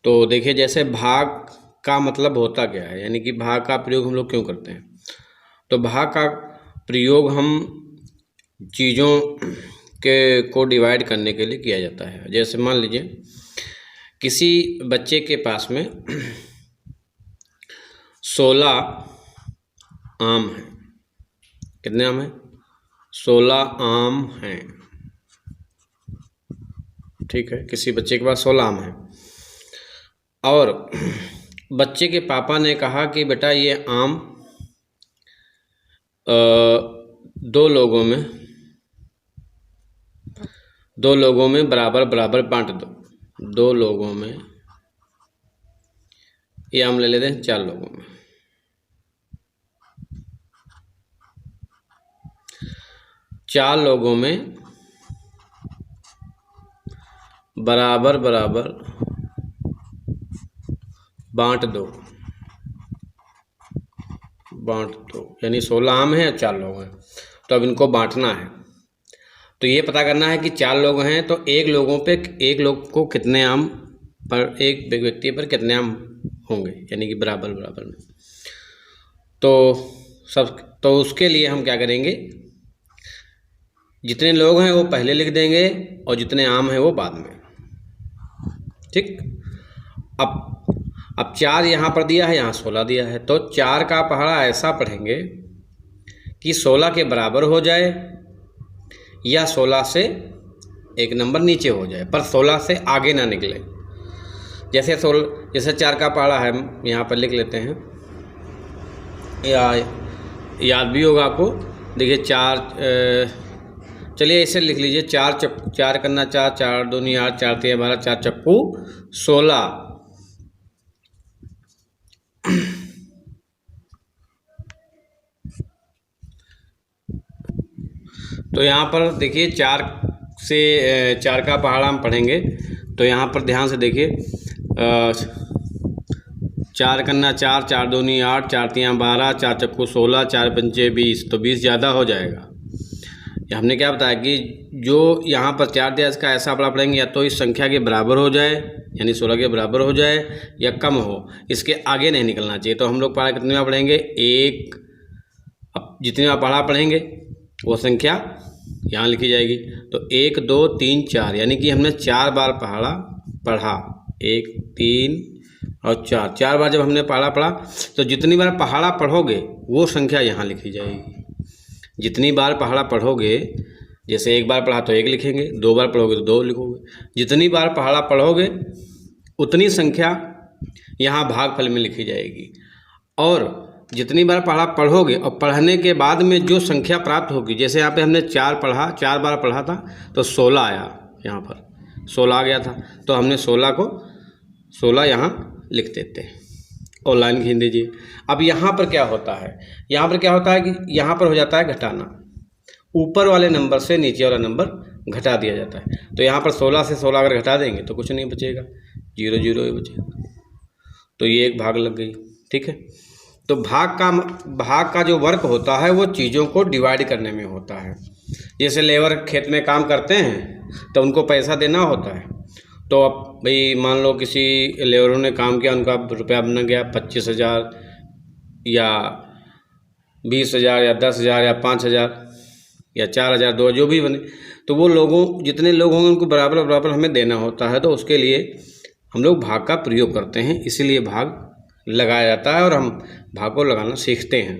तो देखिए, जैसे भाग का मतलब होता क्या है, यानी कि भाग का प्रयोग हम लोग क्यों करते हैं। तो भाग का प्रयोग हम चीज़ों के को डिवाइड करने के लिए किया जाता है। जैसे मान लीजिए किसी बच्चे के पास में 16 आम हैं। कितने आम हैं? 16 आम हैं। ठीक है, किसी बच्चे के पास 16 आम हैं और बच्चे के पापा ने कहा कि बेटा ये आम दो लोगों में बराबर बराबर बांट दो। 2 लोगों में, ये आम ले लेते हैं 4 लोगों में। 4 लोगों में बराबर बराबर बांट दो, यानी 16 आम हैं और 4 लोग हैं, तो अब इनको बांटना है। तो ये पता करना है कि 4 लोग हैं तो एक लोग को कितने आम पर, एक व्यक्ति पर कितने आम होंगे, यानी कि बराबर बराबर में। तो उसके लिए हम क्या करेंगे, जितने लोग हैं वो पहले लिख देंगे और जितने आम हैं वो बाद में। ठीक, अब 4 यहाँ पर दिया है, यहाँ 16 दिया है, तो 4 का पहाड़ा ऐसा पढ़ेंगे कि 16 के बराबर हो जाए या 16 से एक नंबर नीचे हो जाए, पर 16 से आगे ना निकले। जैसे 4 का पहाड़ा है, यहाँ पर लिख लेते हैं, या याद भी होगा आपको। देखिए 4, चलिए ऐसे लिख लीजिए, 4 करना 4, 4 दूनी 8, 4 3 12, 4 चक्कू 16। तो यहाँ पर देखिए 4 का पहाड़ा हम पढ़ेंगे, तो यहाँ पर ध्यान से देखिए, 4 करना 4, 4 दूनी 8, 4 3 12, 4 चक्कू 16, 4 पंचे 20, तो 20 ज़्यादा हो जाएगा। हमने क्या बताया कि जो यहाँ पर 4 दिया इसका ऐसा पढ़ा पढ़ेंगे, या तो इस संख्या के बराबर हो जाए, यानी 16 के बराबर हो जाए, या कम हो, इसके आगे नहीं निकलना चाहिए। तो हम लोग पढ़ा कितने बार पढ़ेंगे, एक। अब जितने बार पढ़ा पढ़ेंगे वो संख्या यहाँ लिखी जाएगी। तो 1 2 3 4, यानी कि हमने 4 बार पहाड़ा पढ़ा, 1 3 और 4 बार जब हमने पढ़ा तो जितनी बार पहाड़ा पढ़ोगे वो संख्या यहाँ लिखी जाएगी। जितनी बार पहाड़ा पढ़ोगे, जैसे 1 बार पढ़ा तो 1 लिखेंगे, 2 बार पढ़ोगे तो 2 लिखोगे। जितनी बार पहाड़ा पढ़ोगे उतनी संख्या यहाँ भागफल में लिखी जाएगी। और जितनी बार पढ़ा पढ़ोगे और पढ़ने के बाद में जो संख्या प्राप्त होगी, जैसे यहाँ पे हमने 4 बार पढ़ा था तो 16 आया, यहाँ पर 16 आ गया था, तो हमने 16 को 16 यहाँ लिख देते हैं और लाइन खींच दीजिए। अब यहाँ पर क्या होता है, कि यहाँ पर हो जाता है घटाना, ऊपर वाले नंबर से नीचे वाला नंबर घटा दिया जाता है। तो यहाँ पर 16 से 16 अगर घटा देंगे तो कुछ नहीं बचेगा, 0 0 ही बचेगा। तो ये एक भाग लग गई। ठीक है, तो भाग का जो वर्क होता है वो चीज़ों को डिवाइड करने में होता है। जैसे लेबर खेत में काम करते हैं तो उनको पैसा देना होता है, तो अब भाई मान लो किसी लेबरों ने काम किया, उनका रुपया बन गया 25,000 या 20,000 या 10,000 या 5,000 या 4,000, 2 जो भी बने, तो वो जितने लोग होंगे उनको बराबर बराबर हमें देना होता है। तो उसके लिए हम लोग भाग का प्रयोग करते हैं, इसीलिए भाग लगाया जाता है और हम भाग को लगाना सीखते हैं।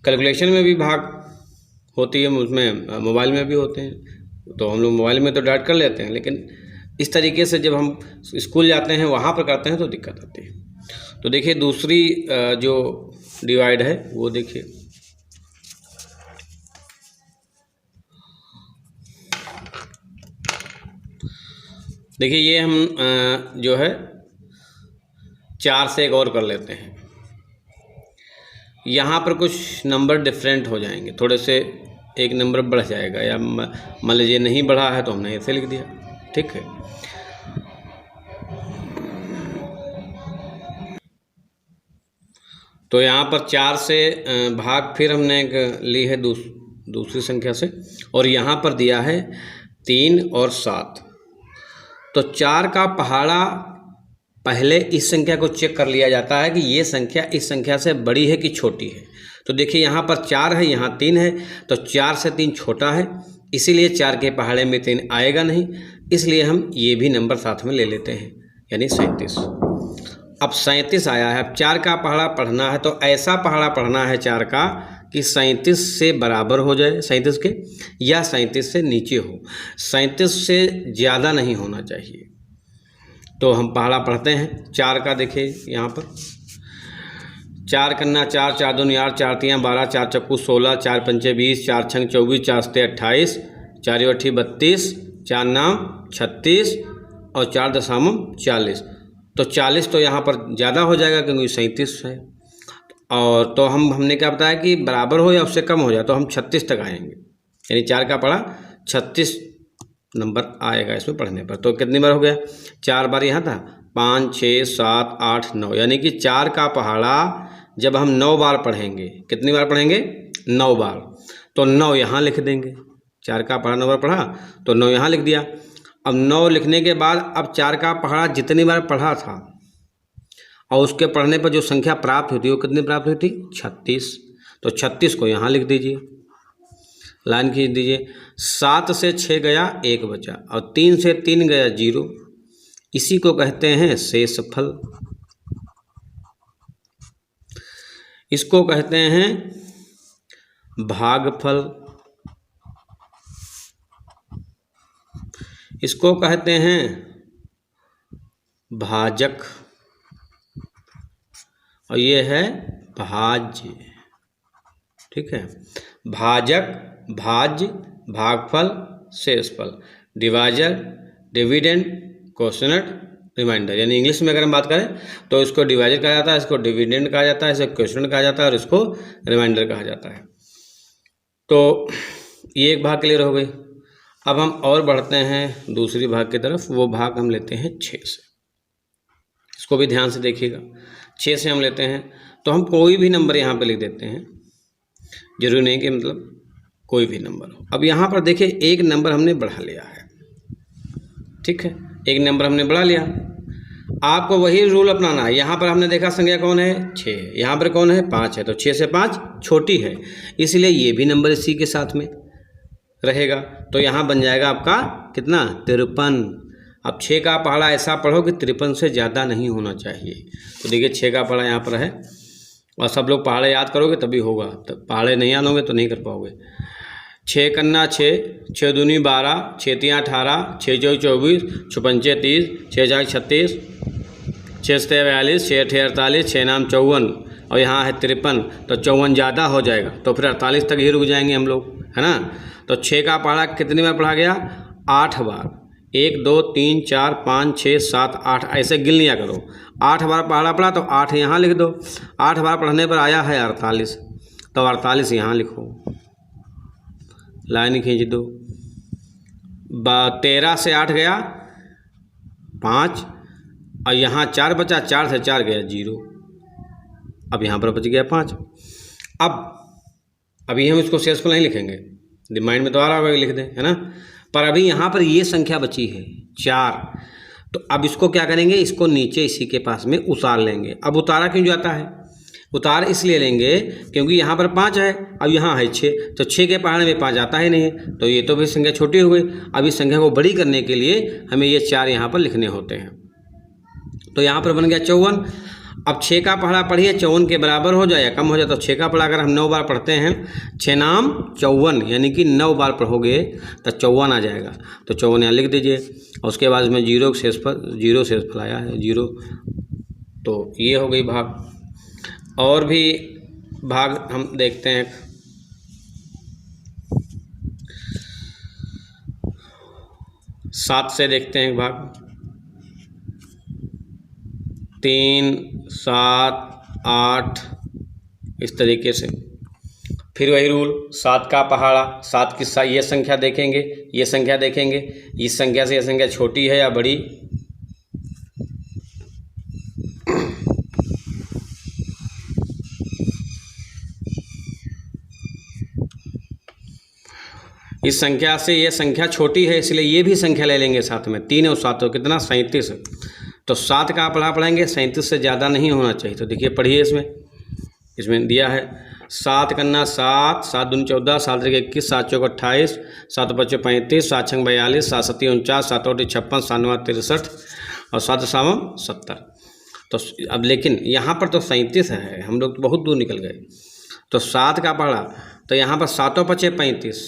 कैलकुलेशन में भी भाग होती है, उसमें मोबाइल में भी होते हैं, तो हम लोग मोबाइल में तो डायरेक्ट कर लेते हैं, लेकिन इस तरीके से जब हम स्कूल जाते हैं वहाँ पर करते हैं तो दिक्कत आती है। तो देखिए दूसरी जो डिवाइड है वो देखिए, ये हम जो है 4 से एक और कर लेते हैं। यहाँ पर कुछ नंबर डिफरेंट हो जाएंगे, थोड़े से एक नंबर बढ़ जाएगा, या मान लीजिए नहीं बढ़ा है तो हमने ऐसे लिख दिया। ठीक है, तो यहाँ पर 4 से भाग फिर हमने ली है दूसरी संख्या से, और यहाँ पर दिया है 3 और 7। तो 4 का पहाड़ा पहले इस संख्या को चेक कर लिया जाता है कि ये संख्या इस संख्या से बड़ी है कि छोटी है। तो देखिए यहाँ पर 4 है, यहाँ 3 है, तो 4 से 3 छोटा है, इसीलिए 4 के पहाड़े में 3 आएगा नहीं, इसलिए हम ये भी नंबर साथ में ले लेते हैं, यानी 37। अब 37 आया है। अब 4 का पहाड़ा पढ़ना है तो ऐसा पहाड़ा पढ़ना है 4 का कि 37 से बराबर हो जाए 37 के, या 37 से नीचे हो, 37 से ज़्यादा नहीं होना चाहिए। तो हम पहाड़ा पढ़ते हैं 4 का। देखिए यहाँ पर 4 कन्ना 4, 4 दूनी 8, 4 तियाँ 12, 4 चक्कू 16, 4 पंचे 20, 4 छंग 24, 4 सते 28, 4 अठी 32, 4 नाम 36 और 4 दशामम 40। तो 40 तो यहाँ पर ज़्यादा हो जाएगा क्योंकि 37 है। और तो हमने क्या बताया कि बराबर हो या उससे कम हो जाए, तो हम 36 तक आएंगे, यानी 4 का पढ़ा 36 नंबर आएगा इसमें पढ़ने पर। तो कितनी बार हो गया? 4 बार यहाँ था, 5, 6, 7, 8, 9, यानी कि 4 का पहाड़ा जब हम 9 बार पढ़ेंगे, कितनी बार पढ़ेंगे? 9 बार। तो 9 यहाँ लिख देंगे। 4 का पहाड़ा 9 बार पढ़ा तो 9 यहाँ लिख दिया। अब 9 लिखने के बाद अब 4 का पहाड़ा जितनी बार पढ़ा था और उसके पढ़ने पर जो संख्या प्राप्त हुई थी वो कितनी प्राप्त हुई थी? 36। तो 36 को यहाँ लिख दीजिए, लाइन खींच दीजिए। 7 से 6 गया 1 बचा, और 3 से 3 गया 0, इसी को कहते हैं शेषफल। इसको कहते हैं भागफल, इसको कहते हैं भाजक, और ये है भाज्य। ठीक है, भाजक, भाज्य, भागफल, शेषफल, डिवाइजर, डिविडेंड, क्वोशिएंट, रिमाइंडर। यानी इंग्लिश में अगर हम बात करें तो इसको डिवाइजर कहा जाता है, इसको डिविडेंड कहा जाता है, इसे क्वोशिएंट कहा जाता है और इसको रिमाइंडर कहा जाता है। तो ये एक भाग क्लियर हो गई। अब हम और बढ़ते हैं दूसरी भाग की तरफ। वो भाग हम लेते हैं 6 से। इसको भी ध्यान से देखिएगा। 6 से हम लेते हैं तो हम कोई भी नंबर यहाँ पे लिख देते हैं, जरूरी नहीं कि मतलब कोई भी नंबर हो। अब यहाँ पर देखिए एक नंबर हमने बढ़ा लिया है, ठीक है, एक नंबर हमने बढ़ा लिया। आपको वही रूल अपनाना है। यहाँ पर हमने देखा संख्या कौन है? 6 है। यहाँ पर कौन है? 5 है। तो 6 से 5 छोटी है, इसलिए ये भी नंबर इसी के साथ में रहेगा। तो यहाँ बन जाएगा आपका कितना? 53। अब 6 का पहाड़ा ऐसा पढ़ो कि 53 से ज़्यादा नहीं होना चाहिए। तो देखिए 6 का पहाड़ा यहाँ पर है, और सब लोग पहाड़े याद करोगे तभी होगा, तो पहाड़े नहीं याद होंगे तो नहीं कर पाओगे। 6 कन्ना 6, 6 दूनी 12, 6 तियाँ 18, 6 चौक 24, 6 पंचे 30, 6 चाक 36, 6 सते 42, 6 अठे 48, 6 नाम 54, और यहाँ है 53। तो 54 ज़्यादा हो जाएगा, तो फिर 48 तक ही रुक जाएंगे हम लोग, है ना। तो 6 का पहाड़ा कितनी बार पढ़ा गया? 8 बार। 1 2 3 4 5 6 7 8, ऐसे गिन लिया करो। 8 बार पहाड़ा पढ़ा तो 8 यहाँ लिख दो। 8 बार पढ़ने पर आया है 48, तो 48 यहाँ लिखो, लाइन खींच दो। 13 से 8 गया 5, और यहाँ 4 बचा, 4 से 4 गया 0, अब यहाँ पर बच गया 5। अब अभी हम इसको शेषफल नहीं लिखेंगे, माइंड में तो आ रहा होगा लिख दें, है ना। पर अभी यहाँ पर ये संख्या बची है 4, तो अब इसको क्या करेंगे? इसको नीचे इसी के पास में उतार लेंगे। अब उतारा क्यों जाता है? उतार इसलिए लेंगे क्योंकि यहाँ पर 5 है, अब यहाँ है 6, तो 6 के पहाड़े में 5 आता ही नहीं है, तो ये तो भी संख्या छोटी हो गई। अब इस संख्या को बड़ी करने के लिए हमें ये 4 यहाँ पर लिखने होते हैं। तो यहाँ पर बन गया 54। अब 6 का पहाड़ा पढ़िए, 54 के बराबर हो जाए या कम हो जाए। तो 6 का पहाड़ा अगर हम 9 बार पढ़ते हैं, 6 नाम 54, यानी कि 9 बार पढ़ोगे तो 54 आ जाएगा। तो 54 यहाँ लिख दीजिए, और उसके बाद इसमें 0 शेषफल आया है 0। तो ये हो गई भाग। और भी भाग हम देखते हैं। 7 से देखते हैं भाग। 3 7 8, इस तरीके से। फिर वही रूल, 7 का पहाड़ा, 7 की ये संख्या देखेंगे, ये संख्या देखेंगे, इस संख्या से ये संख्या छोटी है या बड़ी। इस संख्या से ये संख्या छोटी है, इसलिए ये भी संख्या ले लेंगे साथ में। 3 और 7 तो कितना? 37। तो 7 का पढ़ेंगे 37 से ज़्यादा नहीं होना चाहिए। तो देखिए पढ़िए, इसमें दिया है 7 कन्ना 7, 7 दूनी 14, 7 त्रिक 21, 7 चौक 28, 7 पच्चे 35, 7 छंग 42, 7 सत्ती 49, 7 ओटी 56, 7 नवा 63 और 7 सावम 70। तो अब लेकिन यहाँ पर तो 37 है, हम लोग तो बहुत दूर निकल गए। तो 7 का पढ़ा तो यहाँ पर 7 पच्चे 35,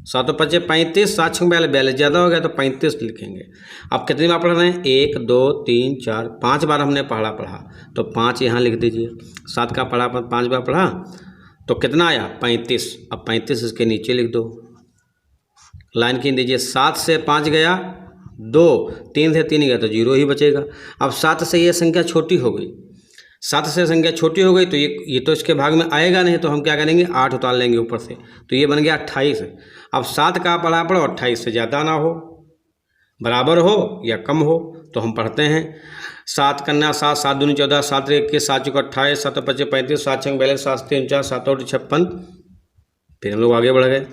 7 पच्चे 35, 7 छंग 42, ज़्यादा हो गया तो 35 लिखेंगे। अब कितनी बार पढ़ रहे हैं? 1 2 3 4 5 बार हमने पढ़ा तो 5 यहाँ लिख दीजिए। 7 का पढ़ा 5 बार पढ़ा तो कितना आया? 35। अब 35 इसके नीचे लिख दो, लाइन खींच दीजिए। 7 से 5 गया 2, 3 से 3 गया तो 0 ही बचेगा। अब 7 से ये संख्या छोटी हो गई, 7 से संख्या छोटी हो गई तो ये तो इसके भाग में आएगा नहीं, तो हम क्या करेंगे? 8 उतार लेंगे ऊपर से, तो ये बन गया 28। अब 7 का पढ़ा 28 से ज़्यादा ना हो, बराबर हो या कम हो। तो हम पढ़ते हैं 7 कन्ना 7, 7 दूनी 14, 7 त्रिक 21, 7 चौक 28, 7 पच्चे 35, 7 छंग 42, 7 सत्ती 49, 7 ओटी 56। फिर हम लोग आगे बढ़ गए।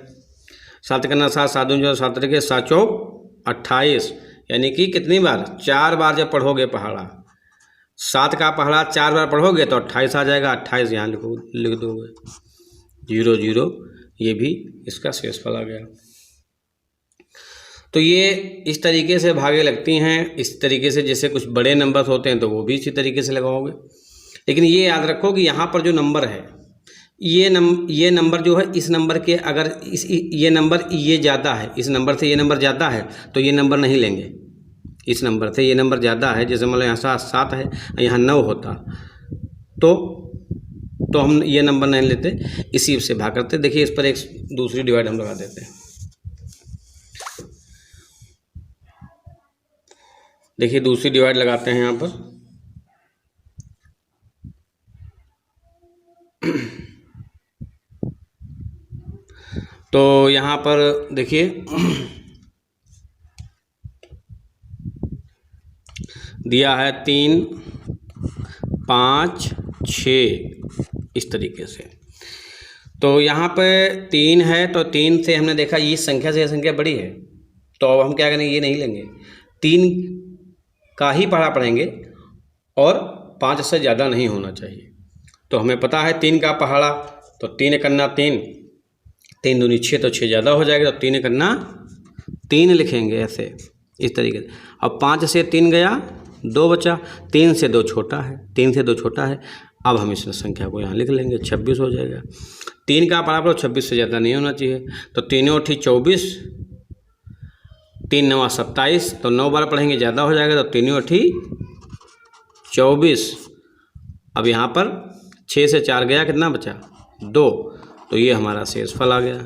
7 कन्ना 7, 7 दूनी 14, 7 त्रिक 21, 7 चौक 28, यानी कि कितनी बार? 4 बार जब पढ़ोगे पहाड़ा, 7 का पहाड़ा 4 बार पढ़ोगे तो 28 आ जाएगा। 28 यहाँ लिख दोगे, 0 0, ये भी इसका शेषफल आ गया। तो ये इस तरीके से भागे लगती हैं, इस तरीके से जैसे कुछ बड़े नंबर होते हैं तो वो भी इसी तरीके से लगाओगे। लेकिन ये याद रखो कि यहाँ पर जो नंबर है, ये नंबर जो है, इस नंबर के अगर ये नंबर ये ज़्यादा है, इस नंबर से ये नंबर ज़्यादा है तो ये नंबर नहीं लेंगे। इस नंबर से ये नंबर ज़्यादा है, जैसे मतलब यहाँ 7 है, यहाँ 9 होता तो हम ये नंबर नहीं लेते, इसी से भाग करते। देखिए इस पर एक दूसरी डिवाइड हम लगा देते हैं। देखिए दूसरी डिवाइड लगाते हैं यहाँ पर। तो यहाँ पर देखिए दिया है 3 5 6 इस तरीके से। तो यहाँ पे 3 है तो 3 से हमने देखा इस संख्या से यह संख्या बड़ी है, तो अब हम क्या करेंगे? ये नहीं लेंगे, 3 का ही पढ़ेंगे और 5 से ज़्यादा नहीं होना चाहिए। तो हमें पता है 3 का पहाड़ा तो 3 कन्ना 3, 3 दूनी 6 तो 6 ज़्यादा हो जाएगा, तो 3 कन्ना 3 लिखेंगे ऐसे इस तरीके से। अब 5 से 3 गया 2 बचा, 3 से 2 छोटा है, 3 से 2 छोटा है। अब हम इस संख्या को यहाँ लिख लेंगे, 26 हो जाएगा। 3 का पढ़ा 26 से ज़्यादा नहीं होना चाहिए, तो 3 8 24, 3 9 27, तो 9 बार पढ़ेंगे ज़्यादा हो जाएगा, तो 3 8 24। अब यहाँ पर 6 से 4 गया, कितना बचा? 2, तो ये हमारा शेषफल आ गया।